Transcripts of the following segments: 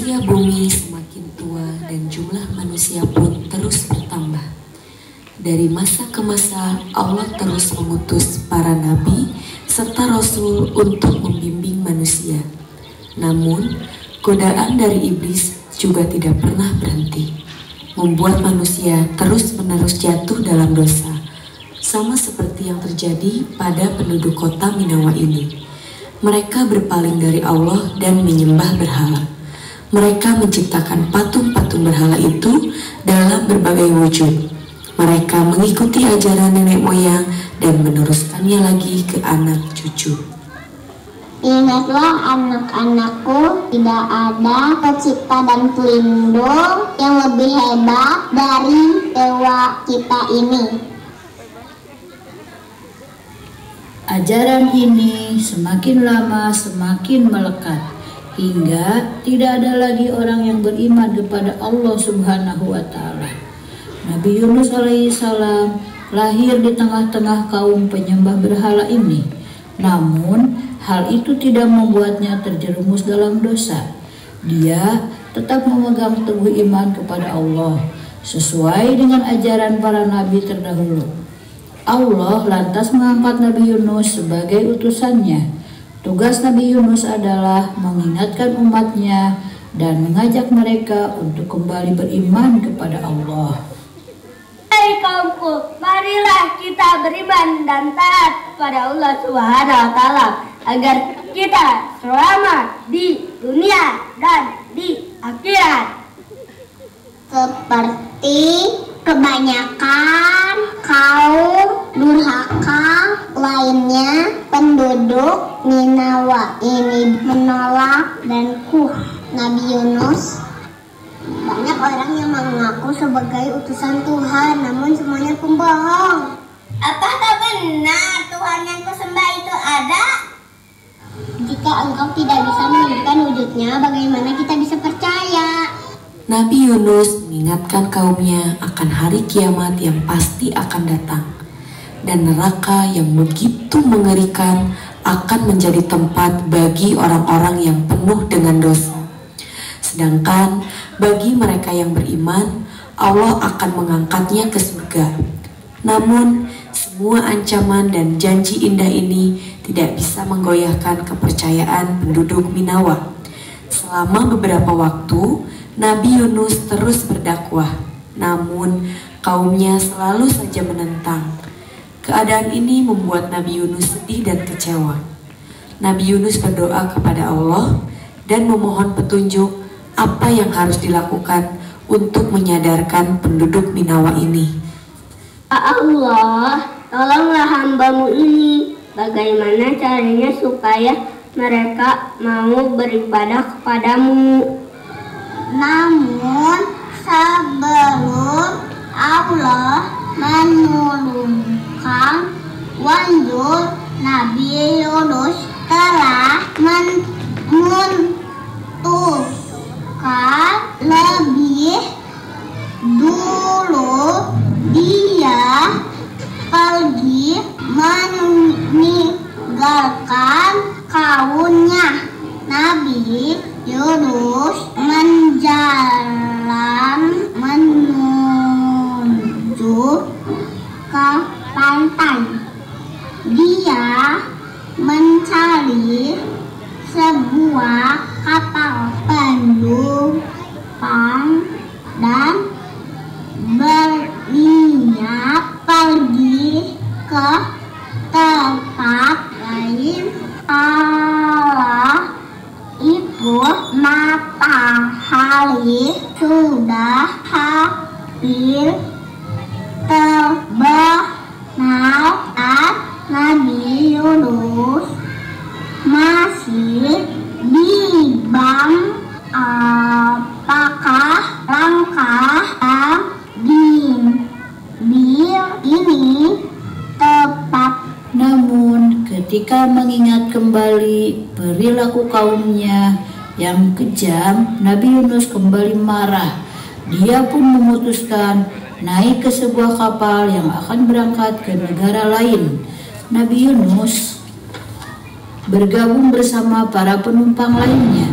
Usia bumi semakin tua dan jumlah manusia pun terus bertambah. Dari masa ke masa Allah terus mengutus para nabi serta rasul untuk membimbing manusia. Namun, godaan dari iblis juga tidak pernah berhenti, membuat manusia terus-menerus jatuh dalam dosa, sama seperti yang terjadi pada penduduk kota Ninawa ini. Mereka berpaling dari Allah dan menyembah berhala. Mereka menciptakan patung-patung berhala itu dalam berbagai wujud. Mereka mengikuti ajaran nenek moyang dan meneruskannya lagi ke anak cucu. Ingatlah anak-anakku, tidak ada pencipta dan pelindung yang lebih hebat dari dewa kita ini. Ajaran ini semakin lama semakin melekat, hingga tidak ada lagi orang yang beriman kepada Allah Subhanahu wa Ta'ala. Nabi Yunus alaihissalam lahir di tengah-tengah kaum penyembah berhala ini. Namun, hal itu tidak membuatnya terjerumus dalam dosa. Dia tetap memegang teguh iman kepada Allah, sesuai dengan ajaran para nabi terdahulu. Allah lantas mengangkat Nabi Yunus sebagai utusannya. Tugas Nabi Yunus adalah mengingatkan umatnya dan mengajak mereka untuk kembali beriman kepada Allah. Hai kaumku, marilah kita beriman dan taat kepada Allah Subhanahu wa Ta'ala agar kita selamat di dunia dan di akhirat. Seperti kebanyakan kaum durhaka lainnya, penduduk Ninawa ini menolak dan Nabi Yunus. Banyak orang yang mengaku sebagai utusan Tuhan, namun semuanya pembohong. Apakah benar Tuhan yang kusembah itu ada? Jika engkau tidak bisa menunjukkan wujudnya, bagaimana kita bisa percaya? Nabi Yunus mengingatkan kaumnya akan hari kiamat yang pasti akan datang, dan neraka yang begitu mengerikan akan menjadi tempat bagi orang-orang yang penuh dengan dosa. Sedangkan bagi mereka yang beriman, Allah akan mengangkatnya ke surga. Namun, semua ancaman dan janji indah ini tidak bisa menggoyahkan kepercayaan penduduk Ninawa. Selama beberapa waktu, Nabi Yunus terus berdakwah, namun kaumnya selalu saja menentang. Keadaan ini membuat Nabi Yunus sedih dan kecewa. Nabi Yunus berdoa kepada Allah dan memohon petunjuk apa yang harus dilakukan untuk menyadarkan penduduk Ninawa ini. Allah, tolonglah hambamu ini. Bagaimana caranya supaya mereka mau beribadah kepadamu? Namun sebelum Allah menurunkan wahyu, Nabi Yunus telah lebih dulu. Dia pergi meninggalkan kaumnya. Nabi Yunus menjalan menuju ke pantai. Dia mencari sebuah kapal penumpang dan berniat pergi ke tempat lain. Allah itu matahari sudah hampir terbenam. Nabi Yunus masih bimbang apakah langkah yang diambil ini tepat. Namun ketika mengingat kembali perilaku kaumnya yang kejam, Nabi Yunus kembali marah. Dia pun memutuskan naik ke sebuah kapal yang akan berangkat ke negara lain. Nabi Yunus bergabung bersama para penumpang lainnya.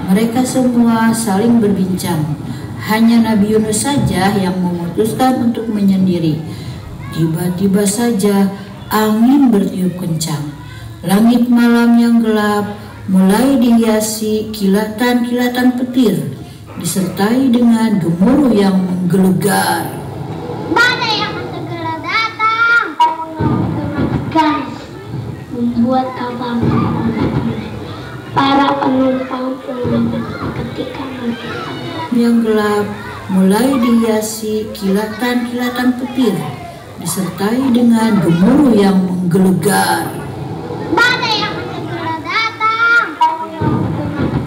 Mereka semua saling berbincang. Hanya Nabi Yunus saja yang memutuskan untuk menyendiri. Tiba-tiba saja angin bertiup kencang. Langit malam yang gelap mulai dihiasi kilatan-kilatan petir, disertai dengan gemuruh yang menggelegar. Badai akan segera datang. Guys, membuat kapal para penumpang pun ketika yang gelap mulai dihiasi kilatan-kilatan petir, disertai dengan gemuruh yang menggelegar. badai akan segera datang.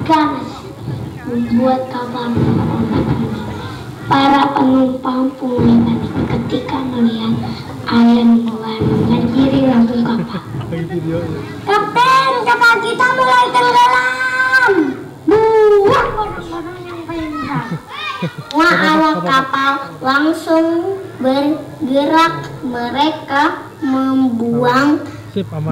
Guys, membuat kapal para penumpang pun panik ketika melihat air mulai menjadi lambung kapal. Kapten, kapal kita mulai tenggelam. Buang orang-orang yang pintar. Semua awak kapal langsung bergerak. Mereka membuang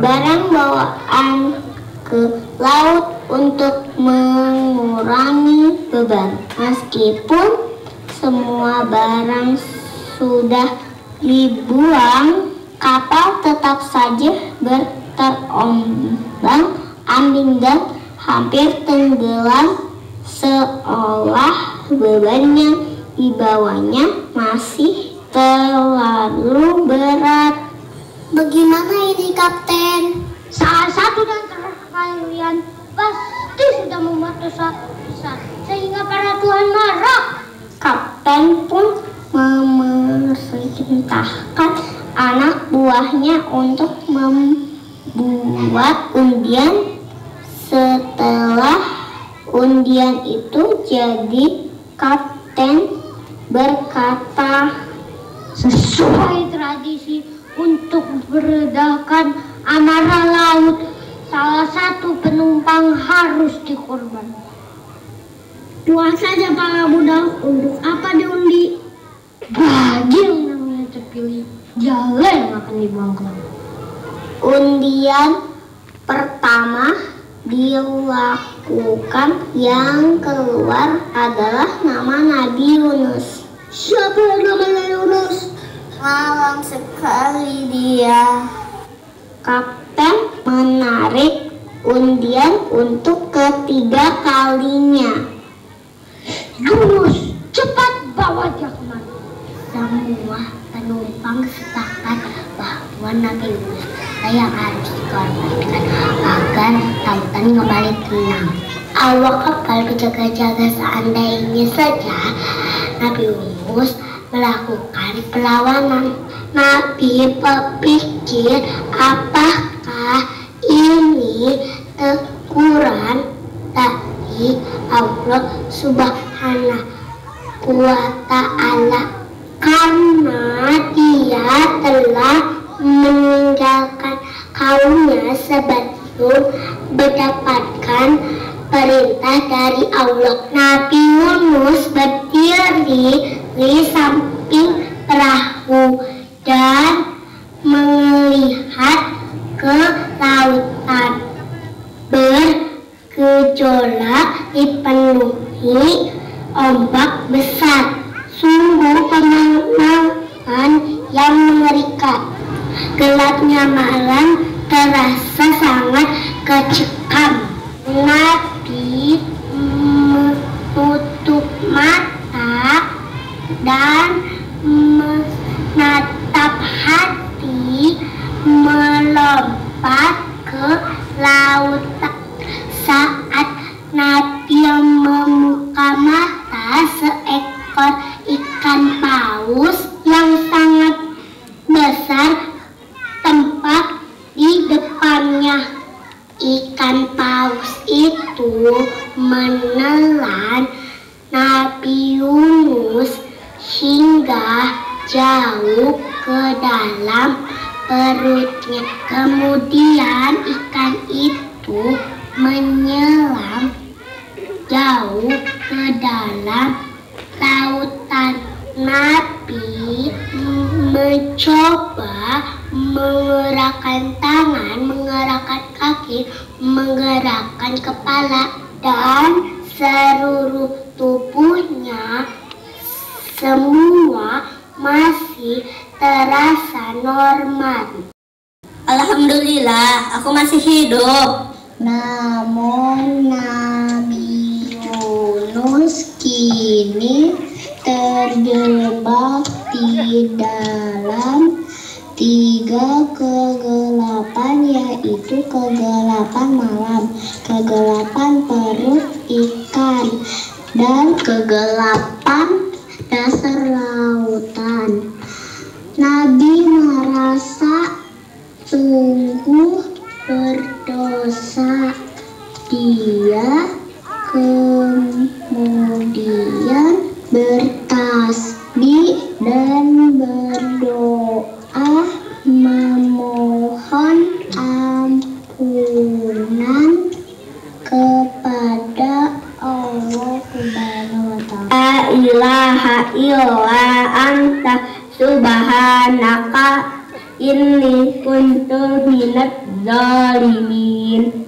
barang bawaan ke laut untuk mengurangi beban. Meskipun semua barang sudah dibuang, kapal tetap saja terombang-ambing dan hampir tenggelam, seolah beban yang dibawanya masih terlalu berat. Bagaimana ini, Kapten? Salah satu dan terakhir kalian pasti sudah membuat dosa besar sehingga para Tuhan marah. Kapten pun memerintahkan anak buahnya untuk membuat undian. Setelah undian itu jadi, Kapten berkata, sesuai tradisi untuk meredakan amarah laut, salah satu penumpang harus dikorban. Doa saja para budak, untuk apa diundi? Bagi yang namanya terpilih, jalan yang akan dibuang ke laut. Undian pertama dilakukan, yang keluar adalah nama Nabi Yunus. Siapa yang namanya Yunus? Malang sekali dia. Kapten menarik undian untuk ketiga kalinya. Yunus, cepat bawa dia kemari. Semua penumpang sepakat bahwa Nabi Yunus yang harus dikorbankan agar lautan kembali tenang. Awak kapal berjaga-jaga, seandainya saja Nabi Yunus melakukan perlawanan. Nabi berpikir, apakah ini teguran dari Allah Subhanahu wa Ta'ala karena dia telah meninggalkan kaumnya sebelum mendapatkan perintah dari Allah. Nabi Yunus berdiri di samping perahu dan melihat ke lautan. Bergejolak dipenuhi ombak besar. Sungguh pemandangan yang mengerikan. Gelapnya malam terasa sangat kecekam. Nabi menutup mata dan menatap hati, melompat ke lautan. Saat Nabi membuka mata, seekor ikan paus yang sangat besar tempat di depannya. Ikan paus itu menelan Nabi Yunus hingga jauh ke dalam perutnya. Kemudian ikan itu menyelam jauh ke dalam lautan. Nabi mencoba menggerakkan tangan, menggerakkan kaki, menggerakkan kepala, dan seluruh tubuhnya semua masih terasa normal. Alhamdulillah, aku masih hidup. Namun Nabi Yunus kini terjebak di dalam 3 kegelapan, yaitu kegelapan malam, kegelapan perut ikan, dan kegelapan dasar lautan. Nabi merasa sungguh berdosa. Dia kemudian bertasbih dan berdoa memohon ampunan kepada Allah Subhanahu wa Ta'ala. La ilaha illa anta subhanaka inni kuntu minadz zalimin.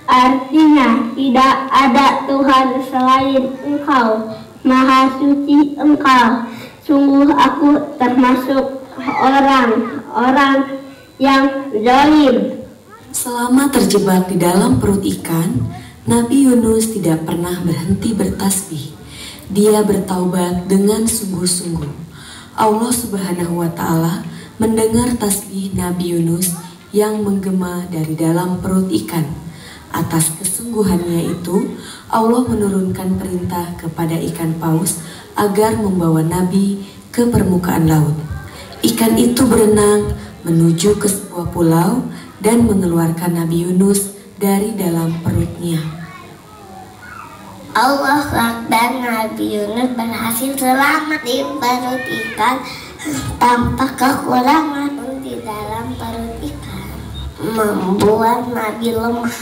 Artinya, tidak ada Tuhan selain Engkau, Maha Suci Engkau. Sungguh aku termasuk orang-orang yang zalim. Selama terjebak di dalam perut ikan, Nabi Yunus tidak pernah berhenti bertasbih. Dia bertaubat dengan sungguh-sungguh. Allah Subhanahu wa Ta'ala mendengar tasbih Nabi Yunus yang menggema dari dalam perut ikan. Atas kesungguhannya itu, Allah menurunkan perintah kepada ikan paus agar membawa Nabi ke permukaan laut. Ikan itu berenang menuju ke sebuah pulau dan mengeluarkan Nabi Yunus dari dalam perutnya. Allah Akbar, Nabi Yunus berhasil selamat di perut ikan tanpa kekurangan di dalam perut ikan, membuat Nabi lemah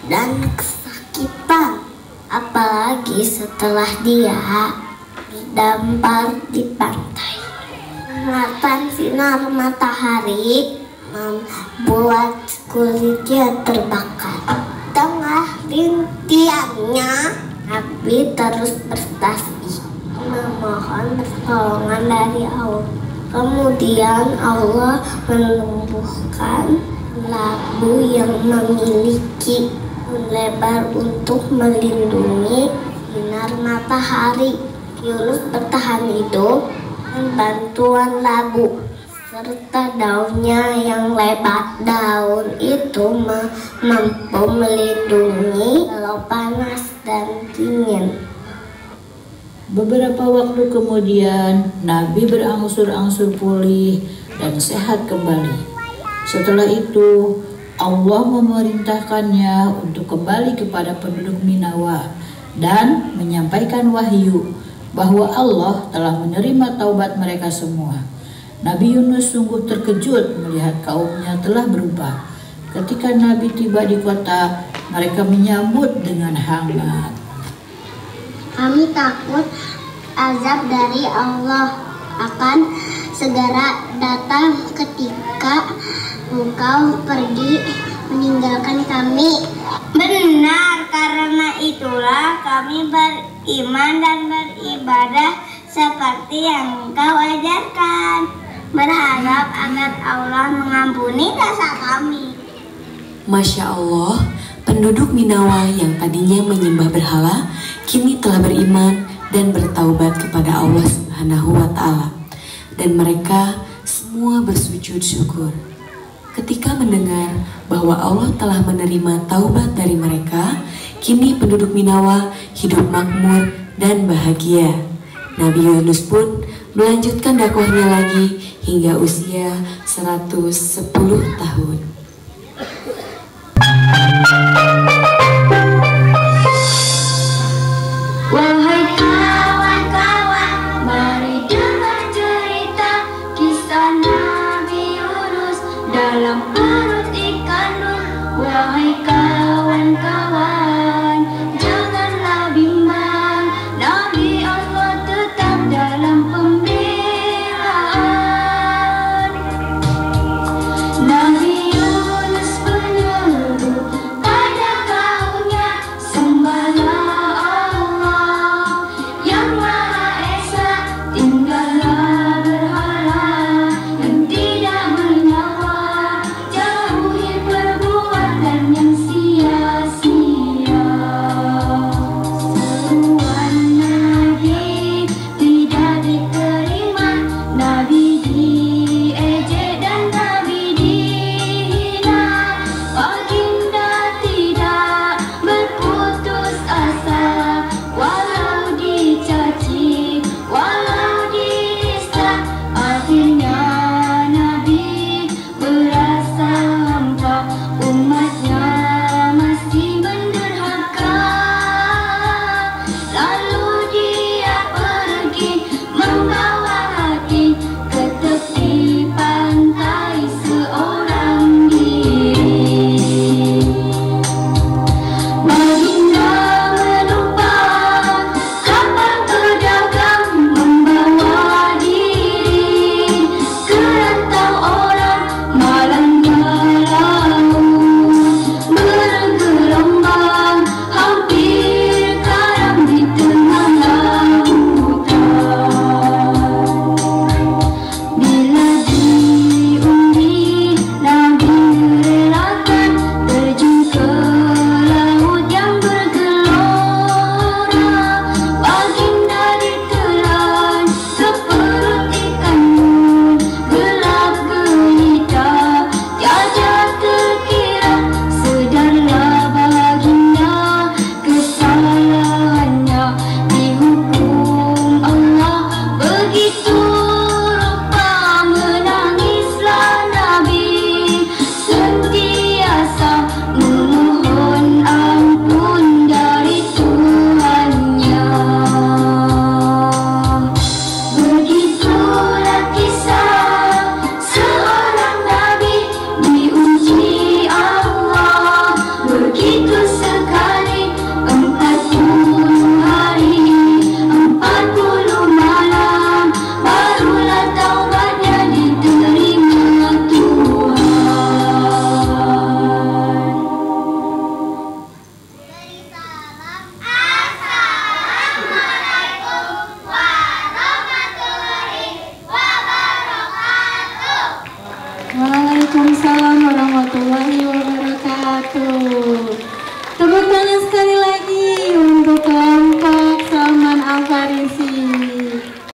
dan kesakitan, apalagi setelah dia berdampar di pantai. Sengatan sinar matahari membuat kulitnya terbakar. Tengah rintiannya, Nabi terus bertasbih memohon pertolongan dari Allah. Kemudian Allah menumbuhkan labu yang memiliki lebar untuk melindungi sinar matahari. Yunus bertahan hidup dengan bantuan labu serta daunnya yang lebat. Daun itu mampu melindungi kalau panas dan dingin. Beberapa waktu kemudian, Nabi berangsur-angsur pulih dan sehat kembali. Setelah itu, Allah memerintahkannya untuk kembali kepada penduduk Ninawa dan menyampaikan wahyu bahwa Allah telah menerima taubat mereka semua. Nabi Yunus sungguh terkejut melihat kaumnya telah berubah. Ketika Nabi tiba di kota, mereka menyambut dengan hangat. Kami takut azab dari Allah akan segera datang ketika engkau pergi meninggalkan kami. Benar, karena itulah kami beriman dan beribadah seperti yang Engkau ajarkan, berharap agar Allah mengampuni dosa kami. Masya Allah, penduduk Ninawa yang tadinya menyembah berhala, kini telah beriman dan bertaubat kepada Allah Subhanahu wa Ta'ala. Dan mereka semua bersujud syukur. Ketika mendengar bahwa Allah telah menerima taubat dari mereka, kini penduduk Ninawa hidup makmur dan bahagia. Nabi Yunus pun melanjutkan dakwahnya lagi hingga usia 110 tahun.